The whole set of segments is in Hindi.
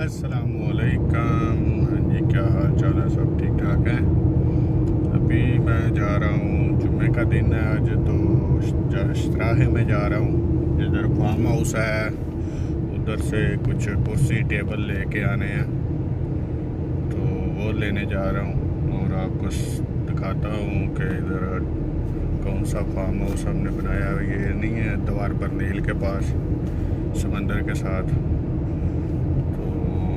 अस्सलामुअलैकुम। हाँ जी, क्या हाल चाल है? सब ठीक ठाक है। अभी मैं जा रहा हूँ, जुम्मे का दिन है आज, तो इश्तराहे में जा रहा हूँ। इधर फार्म हाउस है, उधर से कुछ कुर्सी टेबल लेके आने हैं, तो वो लेने जा रहा हूँ और आपको दिखाता हूँ कि इधर कौन सा फार्म हाउस हमने बनाया है। ये नहीं है द्वार पर नील के पास समंदर के साथ,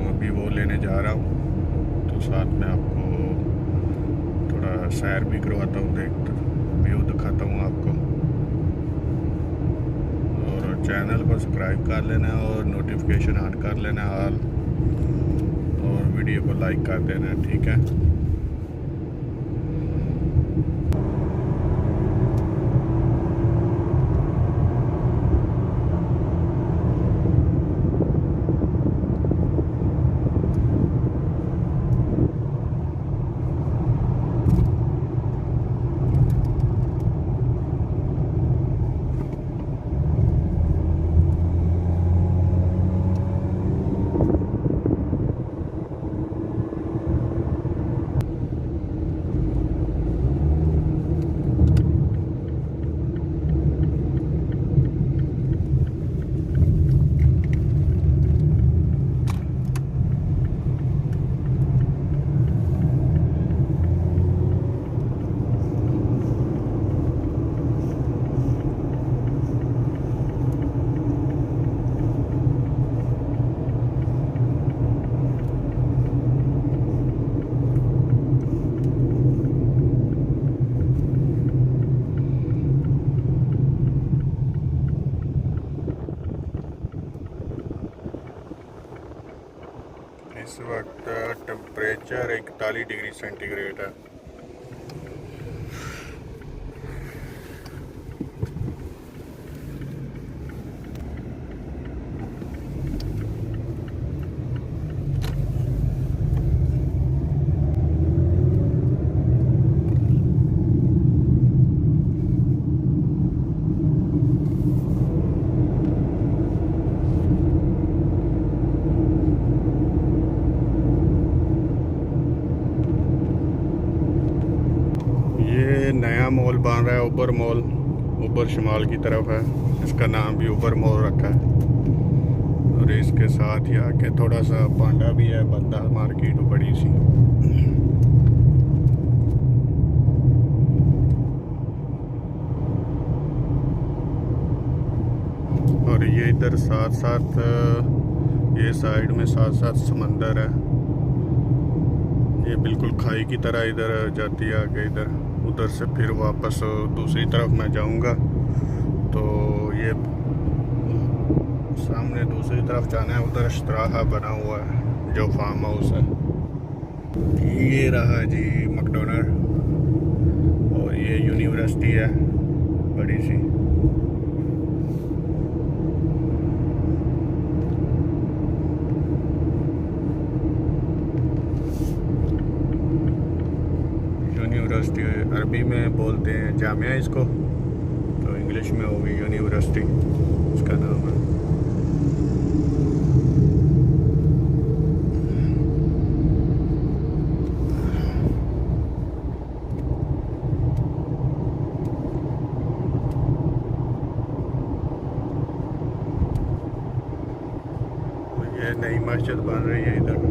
अभी वो लेने जा रहा हूँ। तो साथ में आपको थोड़ा सैर भी करवाता हूँ, व्यू दिखाता हूँ आपको। और चैनल को सब्सक्राइब कर लेना और नोटिफिकेशन ऑन कर लेना ऑल, और वीडियो को लाइक कर देना, ठीक है। इस वक्त टेम्परेचर 41 डिग्री सेंटीग्रेड है। नया मॉल बन रहा है, ऊबर मॉल, ऊबर शमाल की तरफ है। इसका नाम भी ऊबर मॉल रखा है। और इसके साथ ही आके थोड़ा सा पांडा भी है, बंदा मार्केट बड़ी सी। और ये इधर साथ साथ, ये साइड में साथ साथ समंदर है। ये बिल्कुल खाई की तरह इधर जाती है आगे। इधर उधर से फिर वापस दूसरी तरफ मैं जाऊंगा, तो ये सामने दूसरी तरफ जाना है। उधर इश्तराहा बना हुआ है जो फार्म हाउस है। ये रहा जी मैकडॉनल्ड, और ये यूनिवर्सिटी है बड़ी सी। यूनिवर्सिटी अरबी में बोलते हैं जामिया इसको, तो इंग्लिश में होगी यूनिवर्सिटी इसका नाम है। ये नई मस्जिद बन रही है इधर।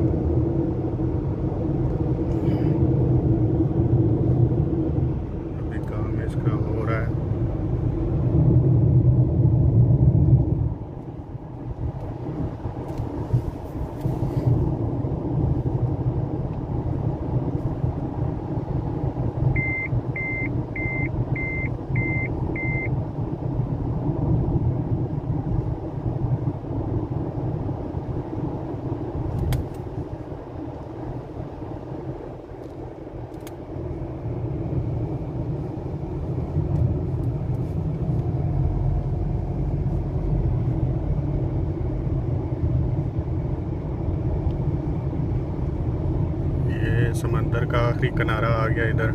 समंदर का आखिरी किनारा आ गया इधर।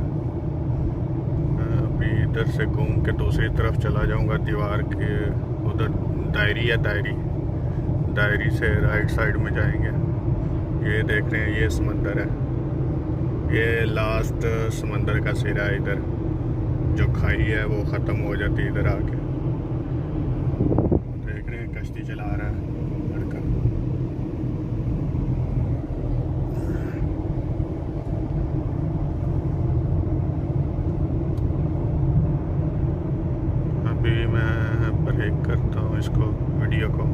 अभी इधर से घूम के दूसरी तरफ चला जाऊंगा, दीवार के उधर दायरी है, दायरी से राइट साइड में जाएंगे। ये देख रहे हैं, ये समंदर है, ये लास्ट समंदर का सिरा है। इधर जो खाई है वो ख़त्म हो जाती है इधर आके। देख रहे हैं कश्ती चला रहा है लड़का। अभी मैं ब्रेक करता हूँ इसको, वीडियो को।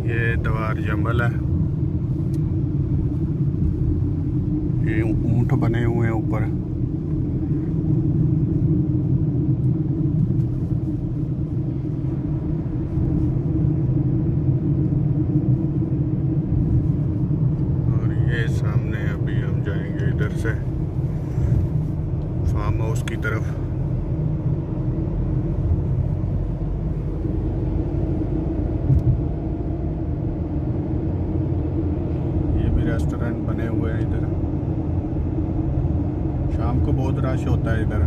ये दवार जंगल है, ये ऊंट बने हुए हैं ऊपर। और ये सामने अभी हम जाएंगे इधर से फार्म हाउस की तरफ। रेस्टोरेंट बने हुए हैं इधर। शाम को बहुत रश होता है इधर।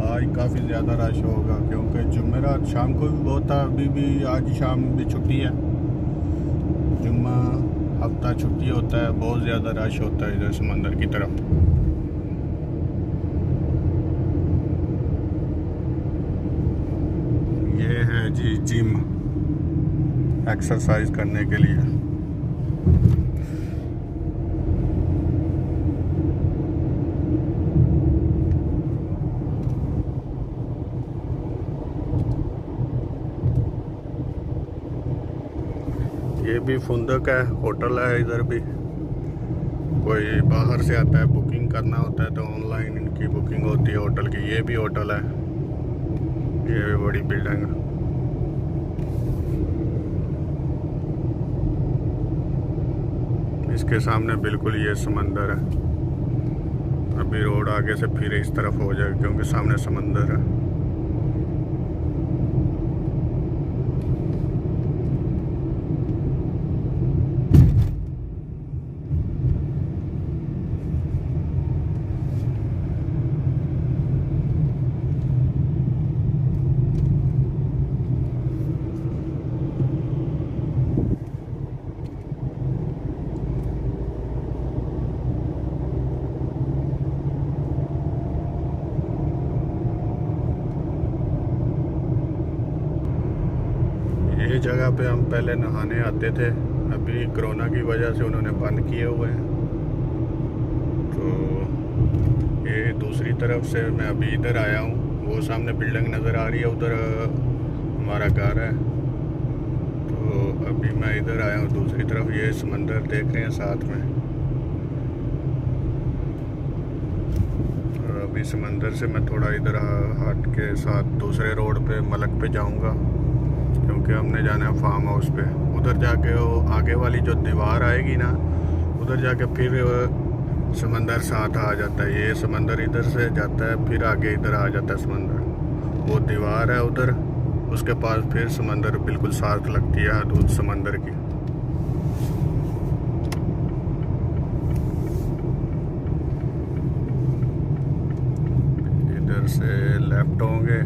आज काफ़ी ज़्यादा रश होगा क्योंकि जुमेरात शाम को भी बहुत था। अभी भी आज शाम भी छुट्टी है, जुम्मा हफ्ता छुट्टी होता है। बहुत ज़्यादा रश होता है इधर समंदर की तरफ। ये है जी जिम, एक्सरसाइज करने के लिए। ये भी फुंदक है, होटल है। इधर भी कोई बाहर से आता है, बुकिंग करना होता है तो ऑनलाइन इनकी बुकिंग होती है होटल की। ये भी होटल है, ये भी बड़ी बिल्डिंग है। इसके सामने बिल्कुल ये समंदर है। अभी रोड आगे से फिर इस तरफ हो जाएगा क्योंकि सामने समंदर है। ये जगह पे हम पहले नहाने आते थे, अभी कोरोना की वजह से उन्होंने बंद किए हुए हैं। तो ये दूसरी तरफ से मैं अभी इधर आया हूँ। वो सामने बिल्डिंग नज़र आ रही है, उधर हमारा घर है। तो अभी मैं इधर आया हूँ दूसरी तरफ। ये समंदर देख रहे हैं साथ में। और अभी समंदर से मैं थोड़ा इधर हट के साथ दूसरे रोड पे मलक पे जाऊँगा क्योंकि हमने जाना है फार्म हाउस पे। उधर जाके वो आगे वाली जो दीवार आएगी ना, उधर जाके फिर समंदर साथ आ जाता है। ये समंदर इधर से जाता है, फिर आगे इधर आ जाता है समंदर। वो दीवार है उधर, उसके पास फिर समंदर बिल्कुल साथ लगती है हदूद समंदर की। इधर से लेफ्ट होंगे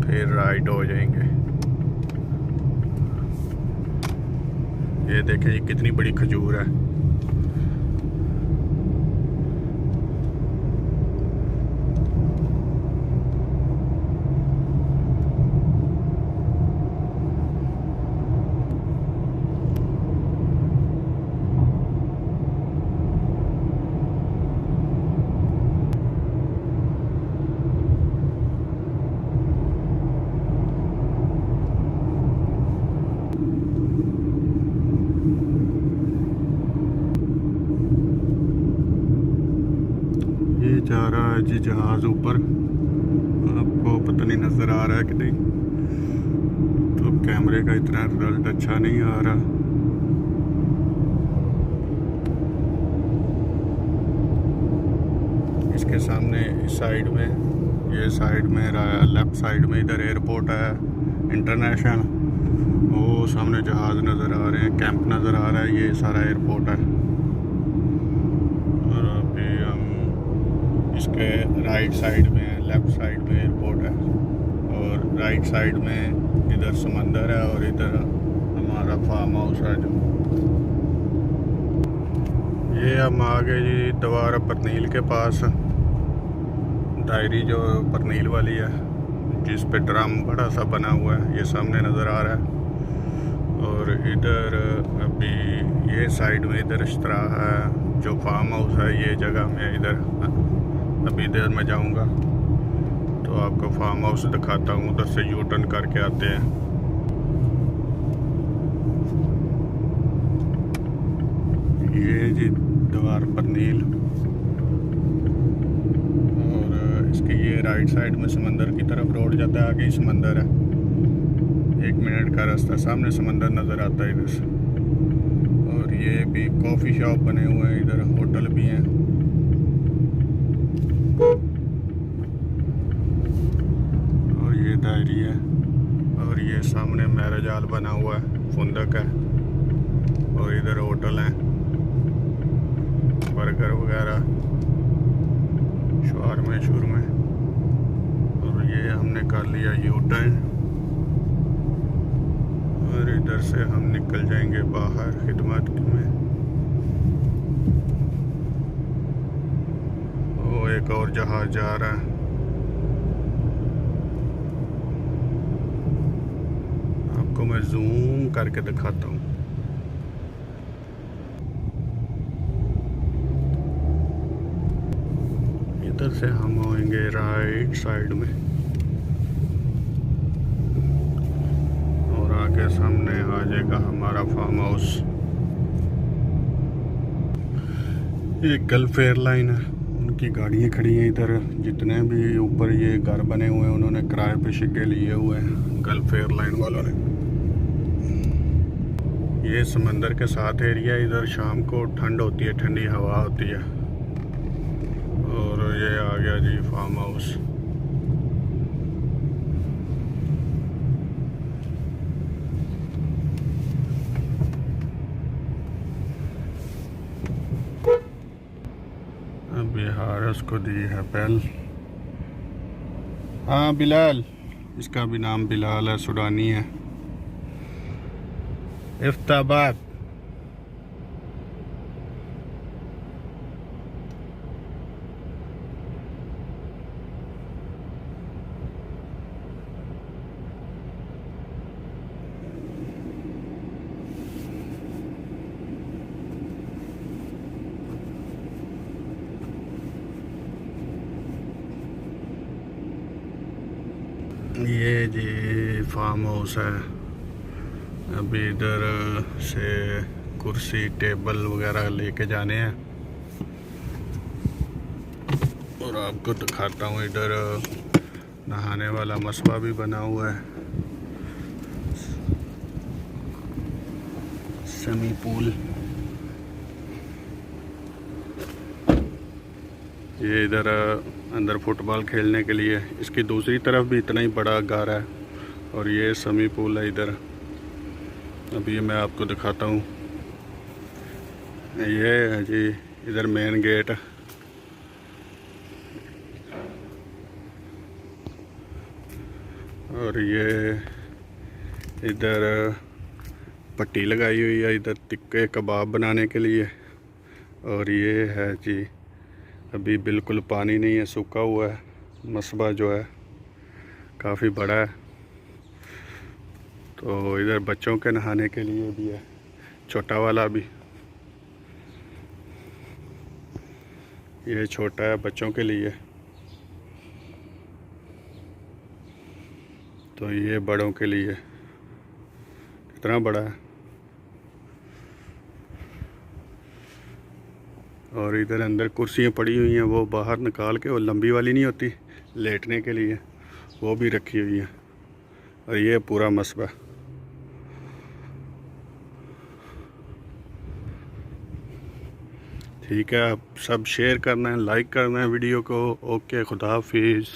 फिर राइट हो जाएंगे। ये देखें, ये कितनी बड़ी खजूर है। जा रहा है जी जहाज़ ऊपर। आपको पता नहीं नज़र आ रहा है कि नहीं, तो कैमरे का इतना रिजल्ट अच्छा नहीं आ रहा। इसके सामने इस साइड में, ये साइड में लेफ्ट साइड में इधर एयरपोर्ट है इंटरनेशनल। वो सामने जहाज़ नज़र आ रहे हैं, कैंप नज़र आ रहा है। ये सारा एयरपोर्ट है। और अभी हम इसके राइट साइड में, लेफ्ट साइड में एयरपोर्ट है और राइट साइड में इधर समंदर है और इधर हमारा फार्म हाउस है। जो ये हम आ गए जी दौरा परनील के पास, डायरी जो परनील वाली है जिस पे ड्रम बड़ा सा बना हुआ है, ये सामने नज़र आ रहा है। और इधर अभी ये साइड में इधर इश्तरा है जो फार्म हाउस है, ये जगह में इधर अभी इधर मैं जाऊंगा तो आपको फार्म हाउस दिखाता हूँ। उधर से यू टर्न करके आते हैं। ये जी दौरा परनील, और इसकी ये राइट साइड में समंदर की तरफ रोड जाता है, आगे ही समंदर है, 1 मिनट का रास्ता, सामने समंदर नज़र आता है इधर से। और ये भी कॉफ़ी शॉप बने हुए हैं, इधर होटल भी हैं। और ये डायरी है, और ये सामने मैरिज हॉल बना हुआ है, फुंदक है, और इधर होटल हैं, बर्गर वगैरह, शवारमे शुरमे। और ये हमने कर लिया यू टर्न, और इधर से हम निकल जाएंगे बाहर खिदमत में। वो एक और जहाज जा रहा है, आपको मैं जूम करके दिखाता हूँ। इधर से हम होंगे राइट साइड में, और आगे सामने आ जाएगा हमारा फार्म हाउस। ये गल्फ एयरलाइन है, उनकी गाड़ियाँ खड़ी हैं इधर। जितने भी ऊपर ये घर बने हुए हैं उन्होंने किराए पे शिक्के लिए हुए हैं गल्फ एयरलाइन वालों ने। ये समंदर के साथ एरिया, इधर शाम को ठंड होती है, ठंडी हवा होती है। और ये आ गया जी फार्म हाउस। अब ये हारस को दी है बेल। हाँ बिलाल, इसका भी नाम बिलाल है, सुडानी है। इफ्ताबाद ये जी फार्म हाउस है। अभी इधर से कुर्सी टेबल वगैरह लेके जाने हैं, और आपको दिखाता हूँ इधर नहाने वाला मसबा भी बना हुआ है, सेमी पूल। ये इधर अंदर फुटबॉल खेलने के लिए। इसकी दूसरी तरफ भी इतना ही बड़ा घर है, और ये सेमी पूल है इधर। अभी मैं आपको दिखाता हूँ। ये है जी इधर मेन गेट, और ये इधर पट्टी लगाई हुई है इधर टिक्के कबाब बनाने के लिए। और ये है जी अभी बिल्कुल पानी नहीं है, सूखा हुआ है। मसबा जो है काफ़ी बड़ा है, तो इधर बच्चों के नहाने के लिए भी है, छोटा वाला भी। ये छोटा है बच्चों के लिए, तो ये बड़ों के लिए। कितना बड़ा है। और इधर अंदर कुर्सियाँ पड़ी हुई हैं, वो बाहर निकाल के, वो लंबी वाली नहीं होती लेटने के लिए, वो भी रखी हुई हैं। और ये पूरा मसबा। ठीक है, आप सब शेयर करना है, लाइक करना है वीडियो को। ओके, खुदा हाफिज़।